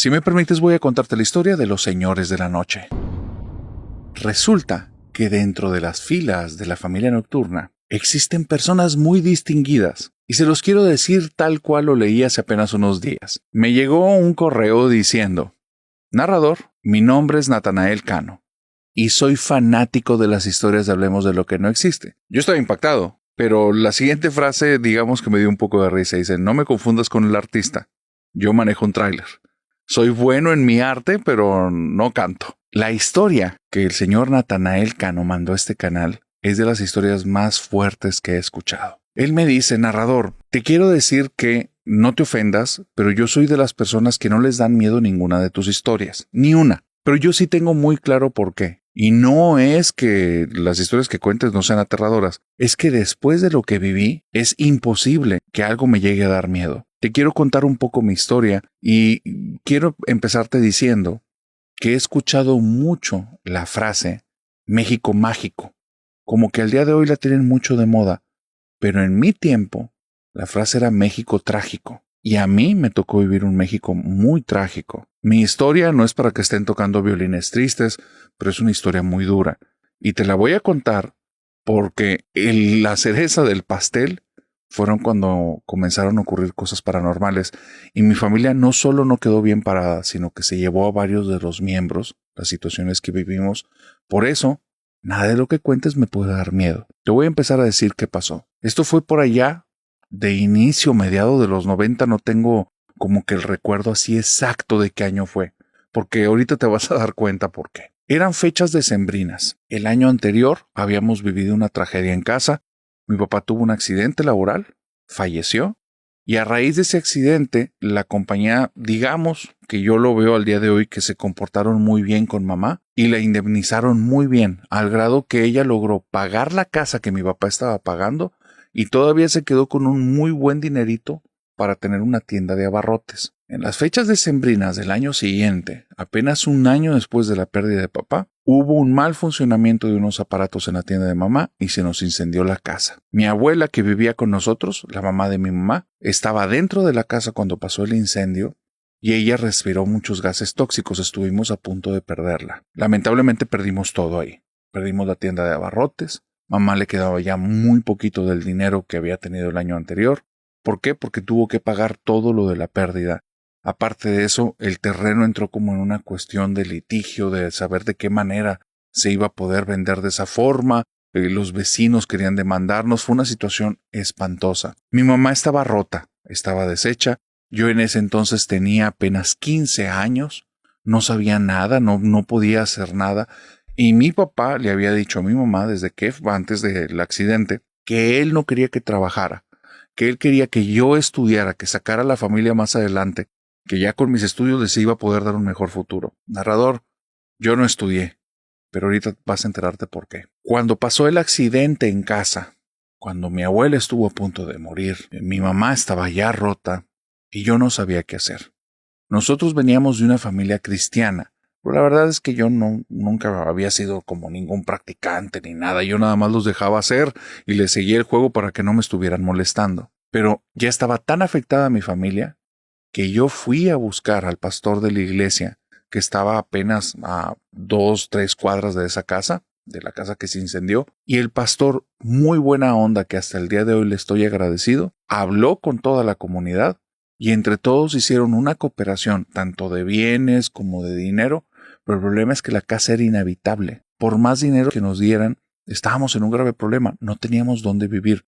Si me permites, voy a contarte la historia de los señores de la noche. Resulta que dentro de las filas de la familia nocturna existen personas muy distinguidas, y se los quiero decir tal cual lo leí hace apenas unos días. Me llegó un correo diciendo: narrador, mi nombre es Natanael Cano, y soy fanático de las historias de Hablemos de lo que no existe. Yo estaba impactado, pero la siguiente frase, digamos que me dio un poco de risa. Dice: no me confundas con el artista. Yo manejo un tráiler. Soy bueno en mi arte, pero no canto. La historia que el señor Natanael Cano mandó a este canal es de las historias más fuertes que he escuchado. Él me dice: narrador, te quiero decir que no te ofendas, pero yo soy de las personas que no les dan miedo ninguna de tus historias. Ni una. Pero yo sí tengo muy claro por qué. Y no es que las historias que cuentes no sean aterradoras. Es que después de lo que viví, es imposible que algo me llegue a dar miedo. Te quiero contar un poco mi historia y quiero empezarte diciendo que he escuchado mucho la frase México mágico. Como que al día de hoy la tienen mucho de moda. Pero en mi tiempo, la frase era México trágico. Y a mí me tocó vivir un México muy trágico. Mi historia no es para que estén tocando violines tristes, pero es una historia muy dura. Y te la voy a contar porque la cereza del pastel fueron cuando comenzaron a ocurrir cosas paranormales. Y mi familia no solo no quedó bien parada, sino que se llevó a varios de los miembros, las situaciones que vivimos. Por eso, nada de lo que cuentes me puede dar miedo. Te voy a empezar a decir qué pasó. Esto fue por allá de inicio, mediado de los 90, no tengo como que el recuerdo así exacto de qué año fue, porque ahorita te vas a dar cuenta por qué. Eran fechas decembrinas. El año anterior habíamos vivido una tragedia en casa. Mi papá tuvo un accidente laboral, falleció, y a raíz de ese accidente, la compañía, digamos que yo lo veo al día de hoy, que se comportaron muy bien con mamá y la indemnizaron muy bien, al grado que ella logró pagar la casa que mi papá estaba pagando y todavía se quedó con un muy buen dinerito para tener una tienda de abarrotes. En las fechas decembrinas del año siguiente, apenas un año después de la pérdida de papá, hubo un mal funcionamiento de unos aparatos en la tienda de mamá y se nos incendió la casa. Mi abuela, que vivía con nosotros, la mamá de mi mamá, estaba dentro de la casa cuando pasó el incendio y ella respiró muchos gases tóxicos. Estuvimos a punto de perderla. Lamentablemente perdimos todo ahí. Perdimos la tienda de abarrotes. Mamá le quedaba ya muy poquito del dinero que había tenido el año anterior. ¿Por qué? Porque tuvo que pagar todo lo de la pérdida. Aparte de eso, el terreno entró como en una cuestión de litigio, de saber de qué manera se iba a poder vender de esa forma. Los vecinos querían demandarnos. Fue una situación espantosa. Mi mamá estaba rota, estaba deshecha. Yo en ese entonces tenía apenas 15 años. No sabía nada, no podía hacer nada. Y mi papá le había dicho a mi mamá desde que antes del accidente que él no quería que trabajara, que él quería que yo estudiara, que sacara a la familia más adelante, que ya con mis estudios les iba a poder dar un mejor futuro. Narrador, yo no estudié, pero ahorita vas a enterarte por qué. Cuando pasó el accidente en casa, cuando mi abuela estuvo a punto de morir, mi mamá estaba ya rota y yo no sabía qué hacer. Nosotros veníamos de una familia cristiana, pero la verdad es que yo nunca había sido como ningún practicante ni nada. Yo nada más los dejaba hacer y les seguía el juego para que no me estuvieran molestando. Pero ya estaba tan afectada mi familia que yo fui a buscar al pastor de la iglesia, que estaba apenas a 2-3 cuadras de esa casa, de la casa que se incendió, y el pastor, muy buena onda, que hasta el día de hoy le estoy agradecido, habló con toda la comunidad y entre todos hicieron una cooperación, tanto de bienes como de dinero, pero el problema es que la casa era inhabitable. Por más dinero que nos dieran, estábamos en un grave problema, no teníamos dónde vivir.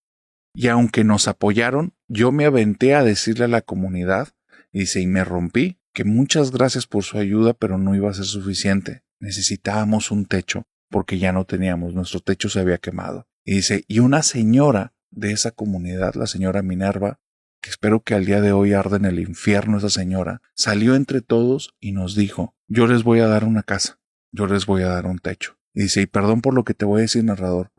Y aunque nos apoyaron, yo me aventé a decirle a la comunidad, y me rompí, que muchas gracias por su ayuda, pero no iba a ser suficiente. Necesitábamos un techo, porque ya no teníamos, nuestro techo se había quemado. Y una señora de esa comunidad, la señora Minerva, que espero que al día de hoy arde en el infierno esa señora, salió entre todos y nos dijo: yo les voy a dar una casa, yo les voy a dar un techo. Y perdón por lo que te voy a decir, narrador,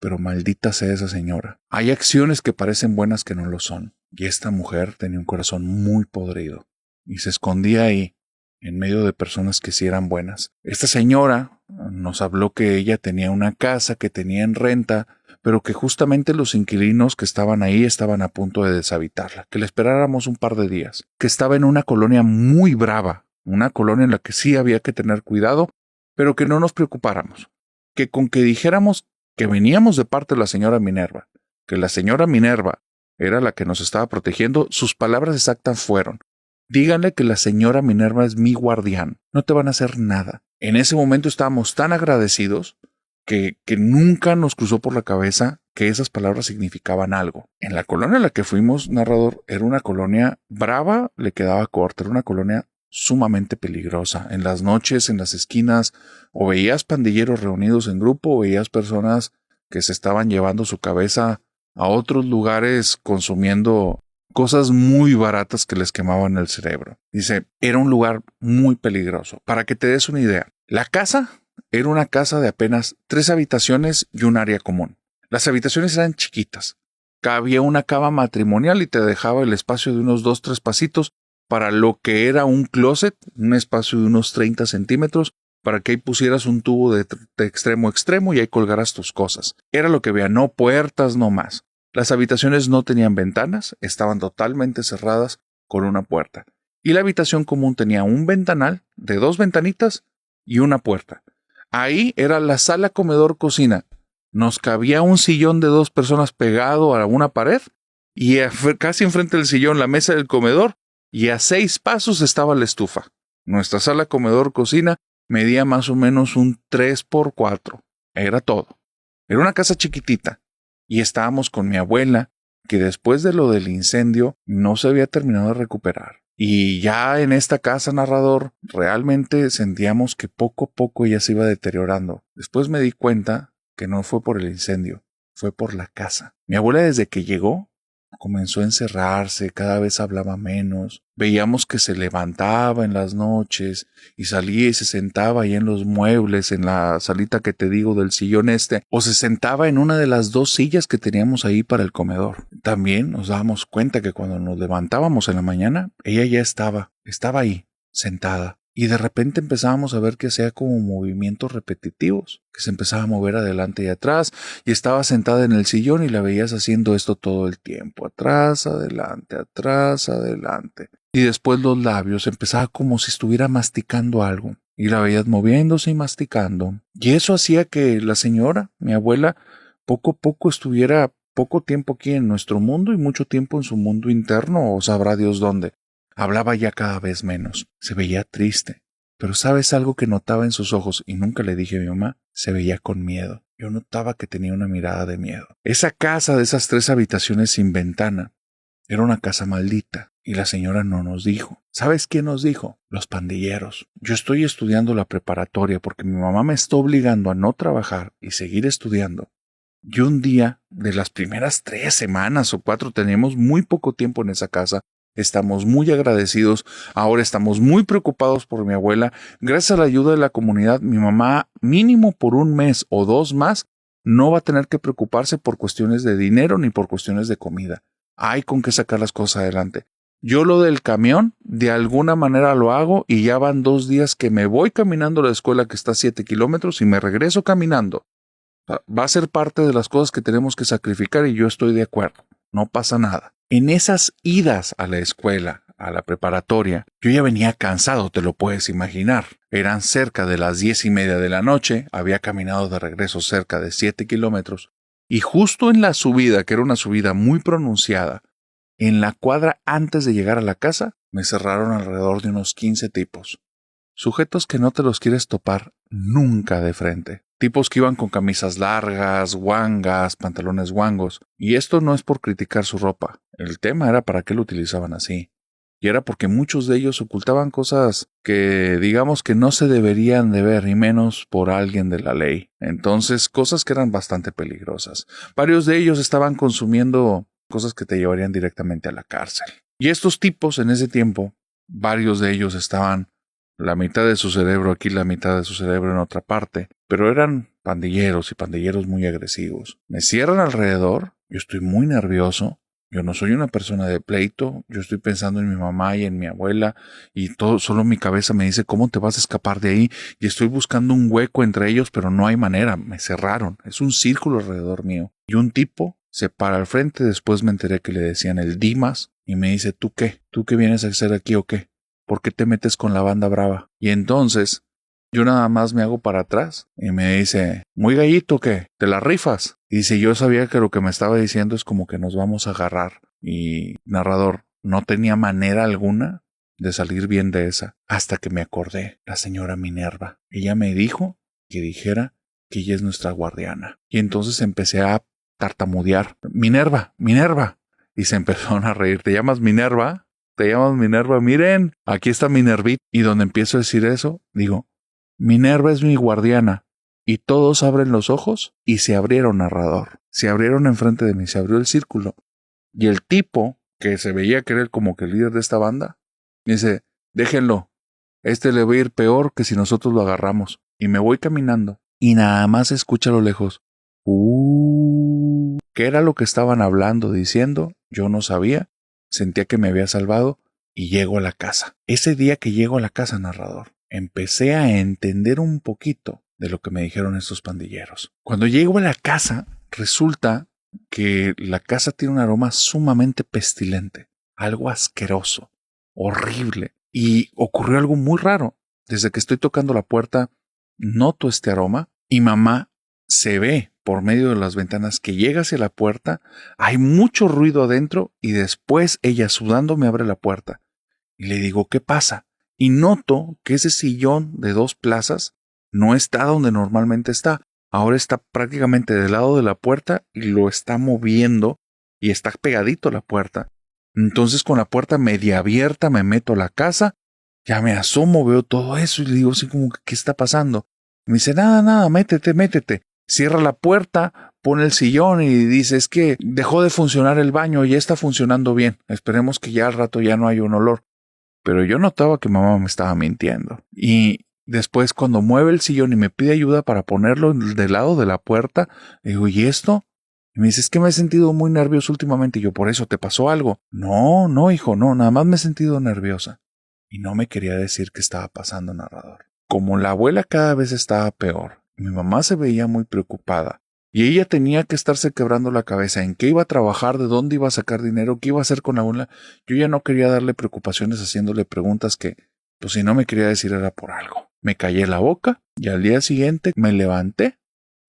pero maldita sea esa señora. Hay acciones que parecen buenas que no lo son. Y esta mujer tenía un corazón muy podrido y se escondía ahí, en medio de personas que sí eran buenas. Esta señora nos habló que ella tenía una casa que tenía en renta, pero que justamente los inquilinos que estaban ahí estaban a punto de deshabitarla, que le esperáramos un par de días, que estaba en una colonia muy brava, una colonia en la que sí había que tener cuidado, pero que no nos preocupáramos, que con que dijéramos que veníamos de parte de la señora Minerva, que la señora Minerva era la que nos estaba protegiendo, sus palabras exactas fueron: díganle que la señora Minerva es mi guardián, no te van a hacer nada. En ese momento estábamos tan agradecidos que nunca nos cruzó por la cabeza que esas palabras significaban algo. En la colonia en la que fuimos, narrador, era una colonia brava, le quedaba corta, era una colonia sumamente peligrosa. En las noches, en las esquinas, o veías pandilleros reunidos en grupo, o veías personas que se estaban llevando su cabeza a otros lugares consumiendo cosas muy baratas que les quemaban el cerebro. Dice, era un lugar muy peligroso. Para que te des una idea, la casa era una casa de apenas 3 habitaciones y un área común. Las habitaciones eran chiquitas. Cabía una cama matrimonial y te dejaba el espacio de unos 2-3 pasitos para lo que era un closet, un espacio de unos 30 centímetros, para que ahí pusieras un tubo de extremo a extremo y ahí colgaras tus cosas. Era lo que veía, no puertas, no más. Las habitaciones no tenían ventanas, estaban totalmente cerradas con una puerta. Y la habitación común tenía un ventanal de 2 ventanitas y una puerta. Ahí era la sala, comedor, cocina. Nos cabía un sillón de 2 personas pegado a una pared y casi enfrente del sillón la mesa del comedor, y a 6 pasos estaba la estufa. Nuestra sala, comedor, cocina medía más o menos un 3x4. Era todo. Era una casa chiquitita. Y estábamos con mi abuela, que después de lo del incendio no se había terminado de recuperar. Y ya en esta casa, narrador, realmente sentíamos que poco a poco ella se iba deteriorando. Después me di cuenta que no fue por el incendio, fue por la casa. Mi abuela, desde que llegó, comenzó a encerrarse, cada vez hablaba menos. Veíamos que se levantaba en las noches y salía y se sentaba ahí en los muebles, en la salita que te digo del sillón o se sentaba en una de las 2 sillas que teníamos ahí para el comedor. También nos dábamos cuenta que cuando nos levantábamos en la mañana, ella ya estaba ahí, sentada. Y de repente empezábamos a ver que hacía como movimientos repetitivos, que se empezaba a mover adelante y atrás, y estaba sentada en el sillón y la veías haciendo esto todo el tiempo, atrás, adelante, atrás, adelante. Y después los labios, empezaba como si estuviera masticando algo, y la veías moviéndose y masticando. Y eso hacía que la señora, mi abuela, poco a poco estuviera poco tiempo aquí en nuestro mundo y mucho tiempo en su mundo interno, o sabrá Dios dónde. Hablaba ya cada vez menos, se veía triste, pero ¿sabes algo que notaba en sus ojos? Y nunca le dije a mi mamá, se veía con miedo. Yo notaba que tenía una mirada de miedo. Esa casa de esas 3 habitaciones sin ventana era una casa maldita, y la señora no nos dijo. ¿Sabes quién nos dijo? Los pandilleros. Yo estoy estudiando la preparatoria porque mi mamá me está obligando a no trabajar y seguir estudiando. Y un día, de las primeras 3 semanas o 4, teníamos muy poco tiempo en esa casa. Estamos muy agradecidos, ahora estamos muy preocupados por mi abuela. Gracias a la ayuda de la comunidad, mi mamá, mínimo por 1 mes o 2 más, no va a tener que preocuparse por cuestiones de dinero ni por cuestiones de comida. Hay con qué sacar las cosas adelante. Yo lo del camión, de alguna manera lo hago, y ya van 2 días que me voy caminando a la escuela, que está a 7 kilómetros, y me regreso caminando. Va a ser parte de las cosas que tenemos que sacrificar y yo estoy de acuerdo. No pasa nada. En esas idas a la escuela, a la preparatoria, yo ya venía cansado, te lo puedes imaginar. Eran cerca de las 10:30 de la noche, había caminado de regreso cerca de 7 kilómetros, y justo en la subida, que era una subida muy pronunciada, en la cuadra antes de llegar a la casa, me cerraron alrededor de unos 15 tipos. Sujetos que no te los quieres topar nunca de frente. Tipos que iban con camisas largas, guangas, pantalones guangos. Y esto no es por criticar su ropa. El tema era para qué lo utilizaban así. Y era porque muchos de ellos ocultaban cosas que digamos que no se deberían de ver, y menos por alguien de la ley. Entonces, cosas que eran bastante peligrosas. Varios de ellos estaban consumiendo cosas que te llevarían directamente a la cárcel. Y estos tipos en ese tiempo, varios de ellos estaban la mitad de su cerebro aquí, la mitad de su cerebro en otra parte, pero eran pandilleros y pandilleros muy agresivos. Me cierran alrededor, yo estoy muy nervioso, yo no soy una persona de pleito, yo estoy pensando en mi mamá y en mi abuela, y todo, solo mi cabeza me dice, ¿cómo te vas a escapar de ahí? Y estoy buscando un hueco entre ellos, pero no hay manera, me cerraron, es un círculo alrededor mío. Y un tipo se para al frente, después me enteré que le decían el Dimas, y me dice, ¿tú qué? ¿Tú qué vienes a hacer aquí o qué? ¿por qué te metes con la banda brava? Y entonces yo nada más me hago para atrás y me dice, muy gallito que, ¿te la rifas? Y dice, yo sabía que lo que me estaba diciendo es como que nos vamos a agarrar. Y narrador, no tenía manera alguna de salir bien de esa, hasta que me acordé, la señora Minerva. Ella me dijo que dijera que ella es nuestra guardiana. Y entonces empecé a tartamudear, Minerva, Minerva. Y se empezaron a reír, ¿te llamas Minerva? ¿Te llamas Minerva? Miren, aquí está Minervita. Y donde empiezo a decir eso, digo, Minerva es mi guardiana. Y todos abren los ojos y se abrieron, narrador. Se abrieron enfrente de mí, se abrió el círculo. Y el tipo, que se veía que era como que el líder de esta banda, dice, déjenlo, le va a ir peor que si nosotros lo agarramos. Y me voy caminando y nada más escucha a lo lejos. ¿Qué era lo que estaban hablando, diciendo? Yo no sabía, sentía que me había salvado y llego a la casa. Ese día que llego a la casa, narrador, empecé a entender un poquito de lo que me dijeron estos pandilleros. Cuando llego a la casa, resulta que la casa tiene un aroma sumamente pestilente, algo asqueroso, horrible. Y ocurrió algo muy raro. Desde que estoy tocando la puerta, noto este aroma y mamá se ve por medio de las ventanas que llega hacia la puerta, hay mucho ruido adentro y después ella sudando me abre la puerta. Y le digo, ¿qué pasa? Y noto que ese sillón de 2 plazas no está donde normalmente está. Ahora está prácticamente del lado de la puerta y lo está moviendo y está pegadito a la puerta. Entonces con la puerta media abierta me meto a la casa, ya me asomo, veo todo eso y le digo así como, ¿qué está pasando? Y me dice, nada, métete. Cierra la puerta, pone el sillón y dice, es que dejó de funcionar el baño y ya está funcionando bien. Esperemos que ya al rato ya no haya un olor. Pero yo notaba que mamá me estaba mintiendo. Y después cuando mueve el sillón y me pide ayuda para ponerlo del lado de la puerta, le digo, ¿y esto? Y me dice, es que me he sentido muy nervioso últimamente. Y yo, ¿por eso te pasó algo? No, hijo, no, nada más me he sentido nerviosa. Y no me quería decir qué estaba pasando, narrador. Como la abuela cada vez estaba peor, mi mamá se veía muy preocupada. Y ella tenía que estarse quebrando la cabeza en qué iba a trabajar, de dónde iba a sacar dinero, qué iba a hacer con la abuela. Yo ya no quería darle preocupaciones haciéndole preguntas que, pues si no me quería decir era por algo. Me callé la boca y al día siguiente me levanté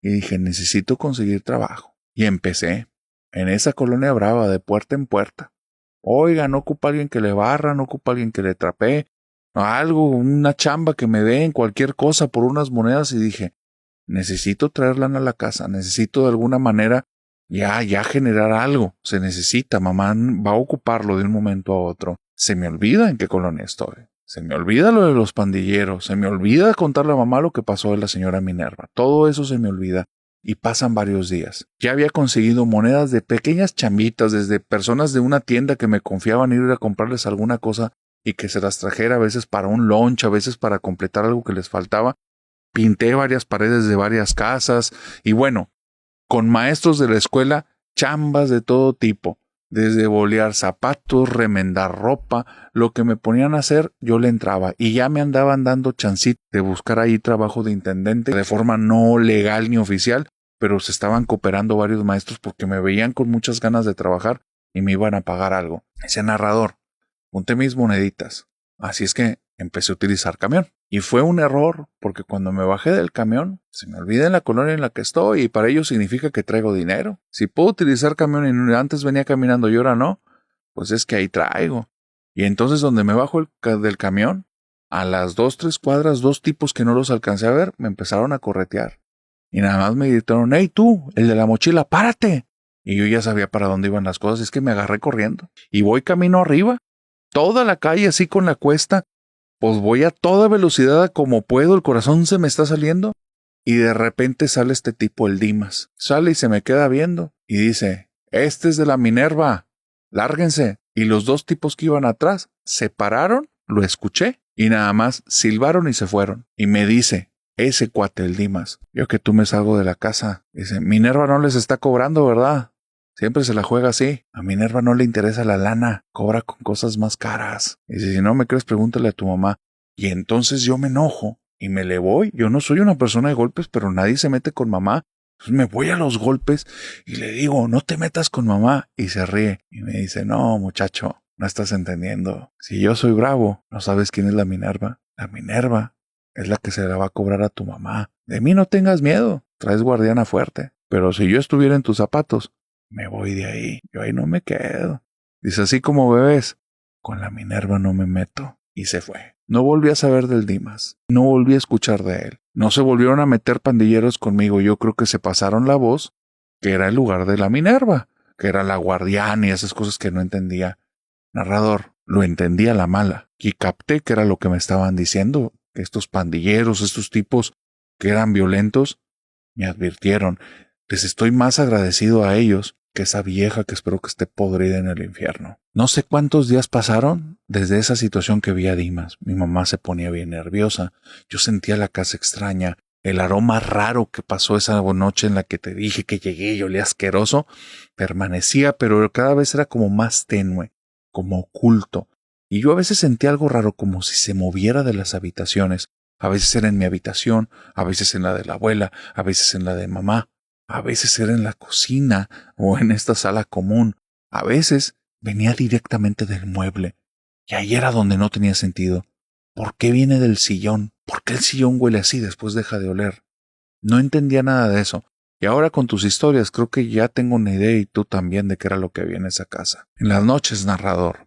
y dije, necesito conseguir trabajo. Y empecé en esa colonia brava de puerta en puerta. Oiga, no ocupa alguien que le barra, no ocupa alguien que le trapee, algo, una chamba que me den, cualquier cosa por unas monedas. Y dije, necesito traerla a la casa, necesito de alguna manera ya generar algo. Se necesita, mamá va a ocuparlo de un momento a otro. Se me olvida en qué colonia estoy. Se me olvida lo de los pandilleros. Se me olvida contarle a mamá lo que pasó de la señora Minerva. Todo eso se me olvida. Y pasan varios días. Ya había conseguido monedas de pequeñas chambitas, desde personas de una tienda que me confiaban ir a comprarles alguna cosa y que se las trajera a veces para un lunch, a veces para completar algo que les faltaba. Pinté varias paredes de varias casas y bueno, con maestros de la escuela, chambas de todo tipo, desde bolear zapatos, remendar ropa, lo que me ponían a hacer, yo le entraba y ya me andaban dando chancita de buscar ahí trabajo de intendente de forma no legal ni oficial, pero se estaban cooperando varios maestros porque me veían con muchas ganas de trabajar y me iban a pagar algo. Ese narrador, junté mis moneditas, así es que empecé a utilizar camión. Y fue un error, porque cuando me bajé del camión, se me olvida en la colonia en la que estoy y para ello significa que traigo dinero. Si puedo utilizar camión y antes venía caminando y ahora no, pues es que ahí traigo. Y entonces donde me bajo del camión, a las 2-3 cuadras, 2 tipos que no los alcancé a ver, me empezaron a corretear. Y nada más me gritaron, ¡hey tú, el de la mochila, párate! Y yo ya sabía para dónde iban las cosas, es que me agarré corriendo. Y voy camino arriba, toda la calle así con la cuesta. Pues voy a toda velocidad como puedo, el corazón se me está saliendo y de repente sale este tipo, el Dimas. Sale y se me queda viendo y dice, este es de la Minerva, lárguense. Y los 2 tipos que iban atrás se pararon, lo escuché y nada más silbaron y se fueron. Y me dice, ese cuate, el Dimas, yo que tú me salgo de la casa. Dice, Minerva no les está cobrando, ¿verdad? Siempre se la juega así. A Minerva no le interesa la lana. Cobra con cosas más caras. Y si no me crees, pregúntale a tu mamá. Y entonces yo me enojo y me le voy. Yo no soy una persona de golpes, pero nadie se mete con mamá. Entonces me voy a los golpes y le digo, no te metas con mamá. Y se ríe. Y me dice, no, muchacho, No estás entendiendo. Si yo soy bravo, ¿no sabes quién es la Minerva? La Minerva es la que se la va a cobrar a tu mamá. De mí no tengas miedo. Traes guardiana fuerte. Pero si yo estuviera en tus zapatos, me voy de ahí. Yo ahí no me quedo. Dice, así como bebés, con la Minerva no me meto. Y se fue. No volví a saber del Dimas. No volví a escuchar de él. No se volvieron a meter pandilleros conmigo. Yo creo que se pasaron la voz que era el lugar de la Minerva, que era la guardiana y esas cosas que no entendía. Narrador, lo entendía a la mala. Y capté que era lo que me estaban diciendo. Que estos pandilleros, estos tipos que eran violentos, me advirtieron. Les estoy más agradecido a ellos que esa vieja que espero que esté podrida en el infierno. No sé cuántos días pasaron desde esa situación que vi a Dimas. Mi mamá se ponía bien nerviosa. Yo sentía la casa extraña. El aroma raro que pasó esa noche en la que te dije que llegué y olía asqueroso permanecía, pero cada vez era como más tenue, como oculto. Y yo a veces sentía algo raro, como si se moviera de las habitaciones. A veces era en mi habitación, a veces en la de la abuela, a veces en la de mamá. A veces era en la cocina o en esta sala común. A veces venía directamente del mueble. Y ahí era donde no tenía sentido. ¿Por qué viene del sillón? ¿Por qué el sillón huele así después deja de oler? No entendía nada de eso. Y ahora con tus historias creo que ya tengo una idea y tú también de qué era lo que había en esa casa. En las noches, narrador.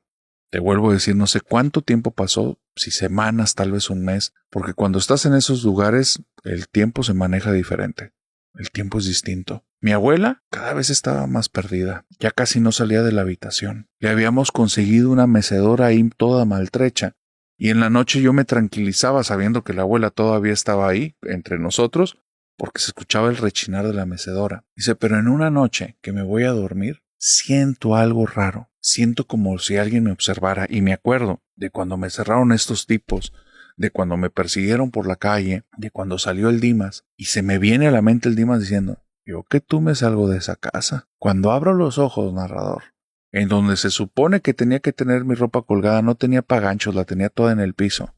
Te vuelvo a decir, no sé cuánto tiempo pasó, si semanas, tal vez un mes, porque cuando estás en esos lugares el tiempo se maneja diferente. El tiempo es distinto. Mi abuela cada vez estaba más perdida. Ya casi no salía de la habitación. Le habíamos conseguido una mecedora ahí toda maltrecha. Y en la noche yo me tranquilizaba sabiendo que la abuela todavía estaba ahí, entre nosotros, porque se escuchaba el rechinar de la mecedora. Dice, pero en una noche que me voy a dormir, siento algo raro. Siento como si alguien me observara. Y me acuerdo de cuando me cerraron estos tipos, de cuando me persiguieron por la calle, de cuando salió el Dimas, y se me viene a la mente el Dimas diciendo, yo que tú me salgo de esa casa. Cuando abro los ojos, narrador, en donde se supone que tenía que tener mi ropa colgada, no tenía paganchos, la tenía toda en el piso.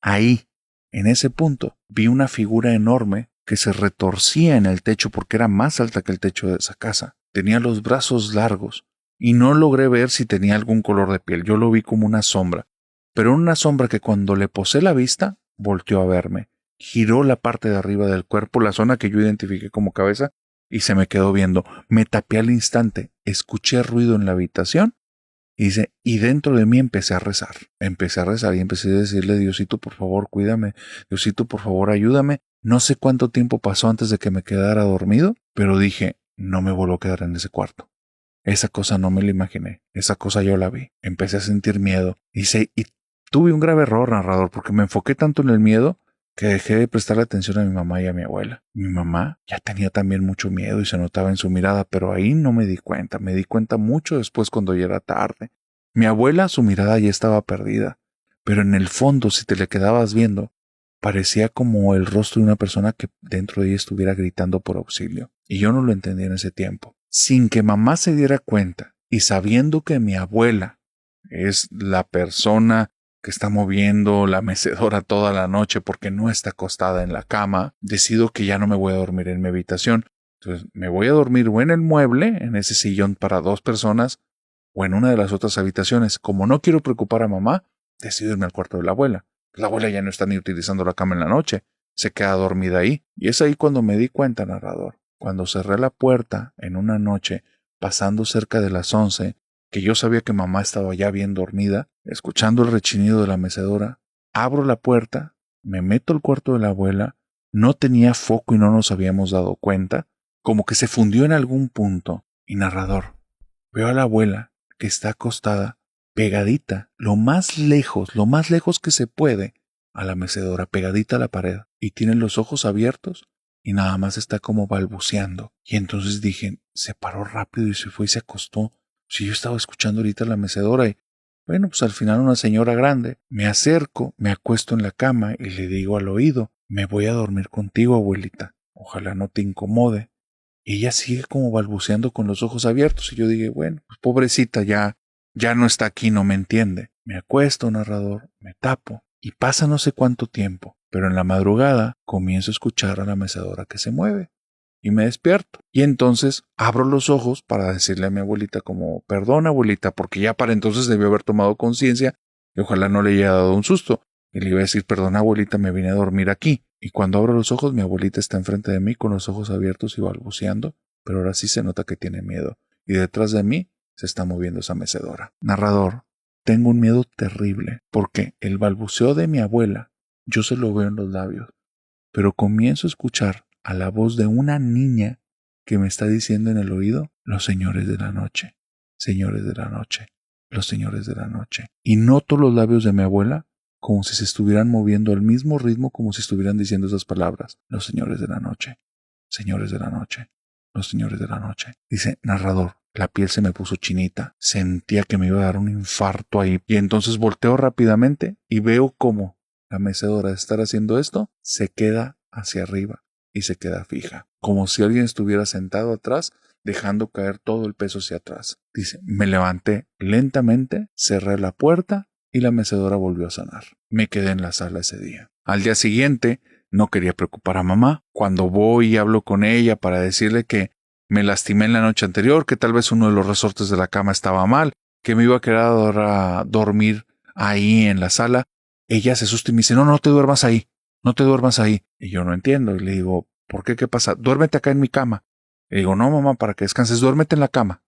Ahí, en ese punto, vi una figura enorme que se retorcía en el techo porque era más alta que el techo de esa casa. Tenía los brazos largos, y no logré ver si tenía algún color de piel. Yo lo vi como una sombra. Pero una sombra que cuando le posé la vista, volteó a verme. Giró la parte de arriba del cuerpo, la zona que yo identifiqué como cabeza, y se me quedó viendo. Me tapé al instante, escuché ruido en la habitación, y dentro de mí empecé a rezar. Empecé a rezar y empecé a decirle, Diosito, por favor, cuídame. Diosito, por favor, ayúdame. No sé cuánto tiempo pasó antes de que me quedara dormido, pero dije, no me vuelvo a quedar en ese cuarto. Esa cosa no me la imaginé, esa cosa yo la vi. Empecé a sentir miedo. Y tuve un grave error, narrador, porque me enfoqué tanto en el miedo que dejé de prestarle atención a mi mamá y a mi abuela. Mi mamá ya tenía también mucho miedo y se notaba en su mirada, pero ahí no me di cuenta. Me di cuenta mucho después cuando ya era tarde. Mi abuela, su mirada ya estaba perdida, pero en el fondo, si te le quedabas viendo, parecía como el rostro de una persona que dentro de ella estuviera gritando por auxilio. Y yo no lo entendía en ese tiempo. Sin que mamá se diera cuenta y sabiendo que mi abuela es la persona que está moviendo la mecedora toda la noche porque no está acostada en la cama, decido que ya no me voy a dormir en mi habitación. Entonces me voy a dormir o en el mueble, en ese sillón para 2 personas, o en una de las otras habitaciones. Como no quiero preocupar a mamá, decido irme al cuarto de la abuela. La abuela ya no está ni utilizando la cama en la noche, se queda dormida ahí. Y es ahí cuando me di cuenta, narrador, cuando cerré la puerta en una noche, pasando cerca de las 11, que yo sabía que mamá estaba ya bien dormida, escuchando el rechinido de la mecedora, abro la puerta, me meto al cuarto de la abuela, no tenía foco y no nos habíamos dado cuenta, como que se fundió en algún punto. Y narrador, veo a la abuela que está acostada, pegadita, lo más lejos que se puede, a la mecedora, pegadita a la pared, y tiene los ojos abiertos y nada más está como balbuceando. Y entonces dije, se paró rápido y se fue y se acostó. Si yo estaba escuchando ahorita la mecedora y, bueno, pues al final una señora grande. Me acerco, me acuesto en la cama y le digo al oído, me voy a dormir contigo, abuelita. Ojalá no te incomode. Y ella sigue como balbuceando con los ojos abiertos. Y yo dije, bueno, pues pobrecita, ya no está aquí, no me entiende. Me acuesto, narrador, me tapo. Y pasa no sé cuánto tiempo, pero en la madrugada comienzo a escuchar a la mecedora que se mueve. y me despierto. Y entonces abro los ojos para decirle a mi abuelita como, perdón abuelita, porque ya para entonces debió haber tomado conciencia y ojalá no le haya dado un susto. Y le iba a decir, perdón abuelita, me vine a dormir aquí. Y cuando abro los ojos, mi abuelita está enfrente de mí con los ojos abiertos y balbuceando, pero ahora sí se nota que tiene miedo. Y detrás de mí se está moviendo esa mecedora. Narrador, tengo un miedo terrible, porque el balbuceo de mi abuela, yo se lo veo en los labios, pero comienzo a escuchar a la voz de una niña que me está diciendo en el oído, los señores de la noche, señores de la noche, los señores de la noche. Y noto los labios de mi abuela como si se estuvieran moviendo al mismo ritmo como si estuvieran diciendo esas palabras, los señores de la noche, señores de la noche, los señores de la noche. Dice, narrador, la piel se me puso chinita, sentía que me iba a dar un infarto ahí, y entonces volteo rápidamente y veo cómo la mecedora de estar haciendo esto se queda hacia arriba y se queda fija, como si alguien estuviera sentado atrás dejando caer todo el peso hacia atrás. Dice, me levanté lentamente, cerré la puerta y la mecedora volvió a sonar. Me quedé en la sala ese día. Al día siguiente no quería preocupar a mamá. Cuando voy y hablo con ella para decirle que me lastimé en la noche anterior, que tal vez uno de los resortes de la cama estaba mal, que me iba a quedar a dormir ahí en la sala, ella se asusta y me dice, no, no te duermas ahí, no te duermas ahí. Y yo no entiendo y le digo, ¿por qué? ¿Qué pasa? Duérmete acá en mi cama. Le digo, no mamá, para que descanses, duérmete en la cama,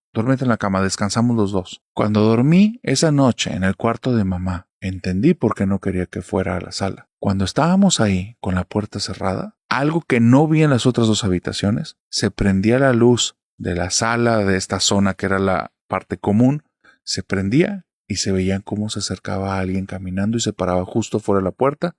descansamos los dos. Cuando dormí esa noche en el cuarto de mamá, entendí por qué no quería que fuera a la sala. Cuando estábamos ahí con la puerta cerrada, algo que no vi en las otras dos habitaciones, se prendía la luz de la sala de esta zona que era la parte común, se prendía y se veían cómo se acercaba a alguien caminando y se paraba justo fuera de la puerta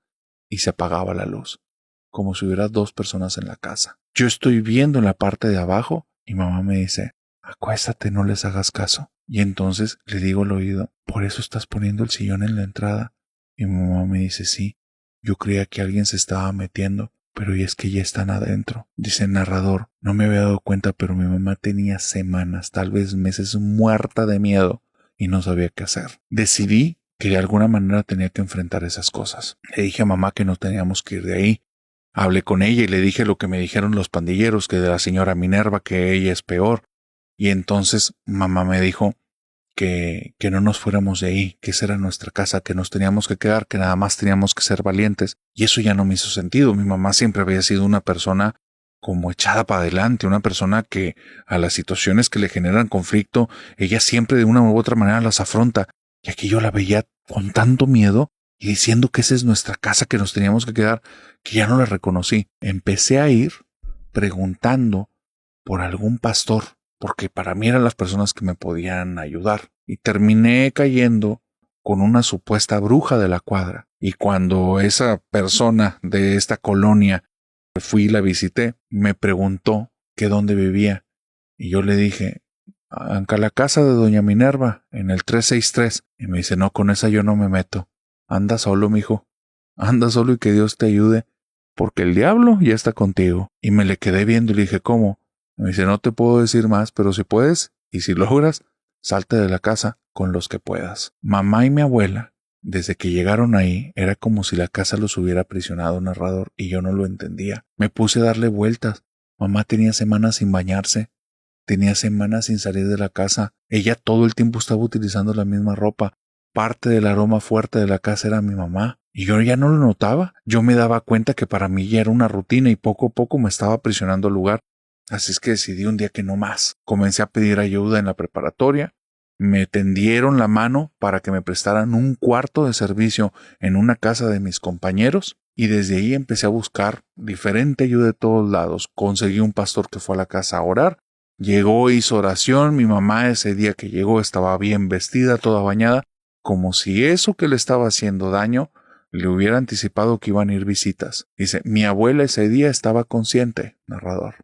y se apagaba la luz, como si hubiera dos personas en la casa. Yo estoy viendo en la parte de abajo y mamá me dice, acuéstate, no les hagas caso. Y entonces le digo al oído, ¿por eso estás poniendo el sillón en la entrada? Y mi mamá me dice, sí, yo creía que alguien se estaba metiendo, pero y es que ya están adentro. Dice el narrador, no me había dado cuenta, pero mi mamá tenía semanas, tal vez meses, muerta de miedo y no sabía qué hacer. Decidí que de alguna manera tenía que enfrentar esas cosas. Le dije a mamá que no teníamos que ir de ahí. Hablé con ella y le dije lo que me dijeron los pandilleros, que de la señora Minerva, que ella es peor. Y entonces mamá me dijo que no nos fuéramos de ahí, que esa era nuestra casa, que nos teníamos que quedar, que nada más teníamos que ser valientes. Y eso ya no me hizo sentido. Mi mamá siempre había sido una persona como echada para adelante, una persona que a las situaciones que le generan conflicto, ella siempre de una u otra manera las afronta. Y aquí yo la veía con tanto miedo y diciendo que esa es nuestra casa, que nos teníamos que quedar, que ya no la reconocí. Empecé a ir preguntando por algún pastor, porque para mí eran las personas que me podían ayudar. Y terminé cayendo con una supuesta bruja de la cuadra. Y cuando esa persona de esta colonia fui y la visité, me preguntó que dónde vivía. Y yo le dije, acá la casa de doña Minerva, en el 363. Y me dice, no, con esa yo no me meto. Anda solo, mijo. Anda solo y que Dios te ayude, porque el diablo ya está contigo. Y me le quedé viendo y le dije, ¿cómo? Me dice, no te puedo decir más, pero si puedes, y si logras, salte de la casa con los que puedas. Mamá y mi abuela, desde que llegaron ahí, era como si la casa los hubiera aprisionado, narrador, y yo no lo entendía. Me puse a darle vueltas. Mamá tenía semanas sin bañarse. Tenía semanas sin salir de la casa. Ella todo el tiempo estaba utilizando la misma ropa. Parte del aroma fuerte de la casa era mi mamá. Y yo ya no lo notaba. Yo me daba cuenta que para mí ya era una rutina y poco a poco me estaba aprisionando el lugar. Así es que decidí un día que no más. Comencé a pedir ayuda en la preparatoria. Me tendieron la mano para que me prestaran un cuarto de servicio en una casa de mis compañeros. Y desde ahí empecé a buscar diferente ayuda de todos lados. Conseguí un pastor que fue a la casa a orar. Llegó, hizo oración. Mi mamá ese día que llegó estaba bien vestida, toda bañada, como si eso que le estaba haciendo daño le hubiera anticipado que iban a ir visitas. Dice, mi abuela ese día estaba consciente, narrador,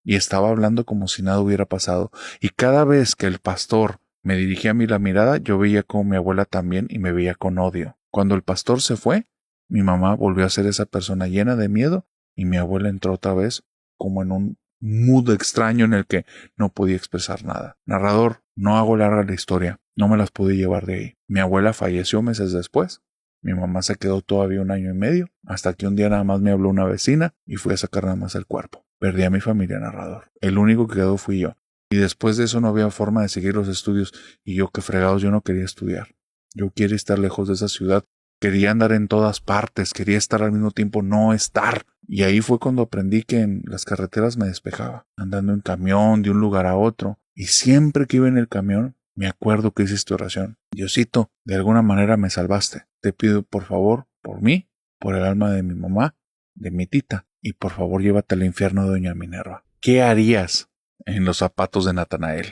y estaba hablando como si nada hubiera pasado. Y cada vez que el pastor me dirigía a mí la mirada, yo veía como mi abuela también y me veía con odio. Cuando el pastor se fue, mi mamá volvió a ser esa persona llena de miedo y mi abuela entró otra vez como en un mood extraño en el que no podía expresar nada. Narrador, no hago larga la historia, no me las pude llevar de ahí. Mi abuela falleció meses después. Mi mamá se quedó todavía 1 año y medio, hasta que un día nada más me habló una vecina y fui a sacar nada más el cuerpo. Perdí a mi familia, narrador. El único que quedó fui yo. Y después de eso no había forma de seguir los estudios. Y yo, qué fregados, yo no quería estudiar. Yo quería estar lejos de esa ciudad. Quería andar en todas partes. Quería estar al mismo tiempo, no estar. Y ahí fue cuando aprendí que en las carreteras me despejaba. Andando en camión de un lugar a otro. Y siempre que iba en el camión, me acuerdo que hice esta oración. Diosito, de alguna manera me salvaste. Te pido por favor, por mí, por el alma de mi mamá, de mi tita, y por favor llévate al infierno de doña Minerva. ¿Qué harías en los zapatos de Natanael?